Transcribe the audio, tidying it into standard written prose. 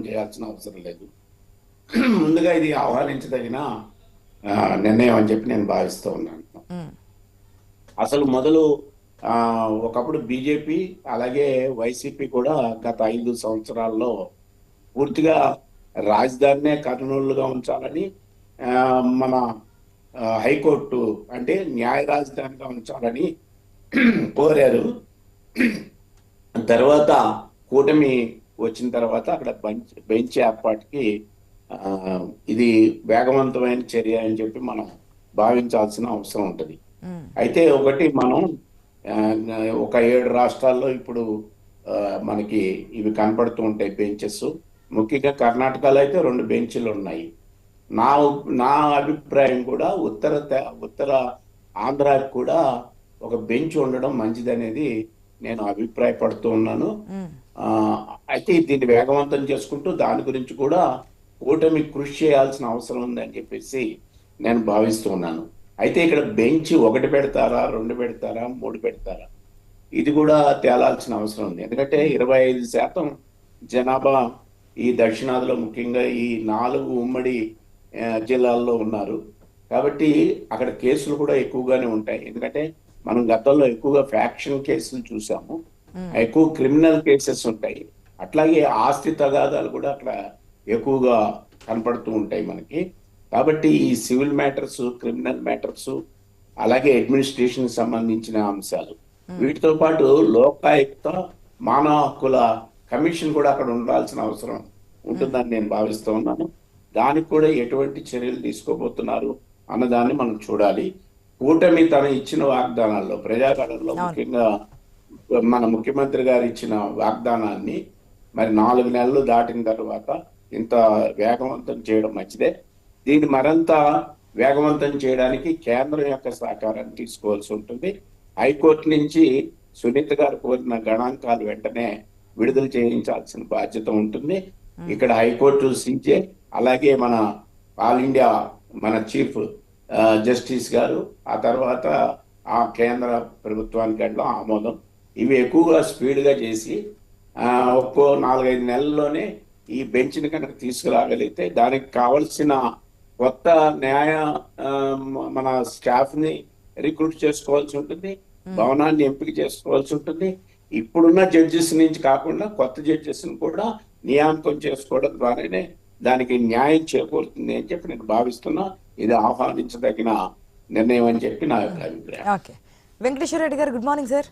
చేయాల్సిన అవసరం లేదు. ముందుగా ఇది ఆహ్వానించదగిన నిర్ణయం అని చెప్పి నేను భావిస్తూ ఉన్నాను. అసలు మొదలు ఒకప్పుడు బీజేపీ అలాగే వైసీపీ కూడా గత 5 సంవత్సరాల్లో పూర్తిగా రాజధానినే కర్నూలుగా ఉంచాలని మన హైకోర్టు అంటే న్యాయ రాజధానిగా ఉంచాలని కోరారు. తర్వాత కూటమి వచ్చిన తర్వాత అక్కడ బెంచ్ ఏర్పాటుకి ఇది వేగవంతమైన చర్య అని చెప్పి మనం భావించాల్సిన అవసరం ఉంటుంది. అయితే ఒకటి మనం ఒక 7 రాష్ట్రాల్లో ఇప్పుడు మనకి ఇవి కనపడుతూ ఉంటాయి బెంచెస్. ముఖ్యంగా కర్ణాటకలో అయితే 2 బెంచ్లు ఉన్నాయి. నా అభిప్రాయం కూడా ఉత్తర ఆంధ్రాకి కూడా ఒక బెంచ్ ఉండడం మంచిదనేది నేను అభిప్రాయపడుతూ ఉన్నాను. అయితే దీన్ని వేగవంతం చేసుకుంటూ దాని గురించి కూడా కూటమి కృషి చేయాల్సిన అవసరం ఉందని చెప్పేసి నేను భావిస్తూ ఉన్నాను. అయితే ఇక్కడ బెంచ్ 1 పెడతారా, 2 పెడతారా, 3 పెడతారా, ఇది కూడా తేలాల్సిన అవసరం ఉంది. ఎందుకంటే 25% జనాభా ఈ దక్షిణాదిలో ముఖ్యంగా ఈ 4 ఉమ్మడి జిల్లాల్లో ఉన్నారు. కాబట్టి అక్కడ కేసులు కూడా ఎక్కువగానే ఉంటాయి. ఎందుకంటే మనం గతంలో ఎక్కువగా ఫ్యాక్షన్ కేసులు చూసాము, ఎక్కువ క్రిమినల్ కేసెస్ ఉంటాయి. అట్లాగే ఆస్తి తగాదాలు కూడా అక్కడ ఎక్కువగా కనపడుతూ ఉంటాయి మనకి. కాబట్టి ఈ సివిల్ మ్యాటర్స్, క్రిమినల్ మ్యాటర్స్, అలాగే అడ్మినిస్ట్రేషన్ సంబంధించిన అంశాలు, వీటితో పాటు లోకాయుక్త మానవ హక్కుల కమిషన్ కూడా అక్కడ ఉండాల్సిన అవసరం ఉంటుందని నేను భావిస్తూ ఉన్నాను. దానికి కూడా ఎటువంటి చర్యలు తీసుకోబోతున్నారు అన్నదాన్ని మనం చూడాలి. కూటమి తన ఇచ్చిన వాగ్దానాల్లో ప్రజాపాలనలో ముఖ్యంగా మన ముఖ్యమంత్రి గారు ఇచ్చిన వాగ్దానాన్ని మరి 4 నెలలు దాటిన తర్వాత ఇంత వేగవంతం చేయడం మంచిదే. దీన్ని మరింత వేగవంతం చేయడానికి కేంద్రం యొక్క సహకారాన్ని తీసుకోవాల్సి ఉంటుంది. హైకోర్టు నుంచి సునీత గారు కోరిన గణాంకాలు వెంటనే విడుదల చేయించాల్సిన బాధ్యత ఉంటుంది. ఇక్కడ హైకోర్టు సీజే అలాగే మన ఆల్ ఇండియా మన చీఫ్ జస్టిస్ గారు, ఆ తర్వాత ఆ కేంద్ర ప్రభుత్వానికి అట్లా ఆమోదం, ఇవి ఎక్కువగా స్పీడ్గా చేసి ఒక్కో 4-5 నెలల్లోనే ఈ బెంచ్ని కనుక తీసుకురాగలిగితే దానికి కావలసిన కొత్త న్యాయ మన స్టాఫ్ ని రిక్రూట్ చేసుకోవాల్సి ఉంటుంది, భవనాన్ని ఎంపిక చేసుకోవాల్సి ఉంటుంది. ఇప్పుడున్న జడ్జెస్ నుంచి కాకుండా కొత్త జడ్జెస్ ని కూడా నియామకం చేసుకోవడం ద్వారానే దానికి న్యాయం చేకూరుతుంది అని చెప్పి నేను భావిస్తున్నా. ఇది ఆహ్వానించదగిన నిర్ణయం అని చెప్పి నా యొక్క అభిప్రాయం. వెంకటేశ్వర రెడ్డి గారు, గుడ్ మార్నింగ్ సార్.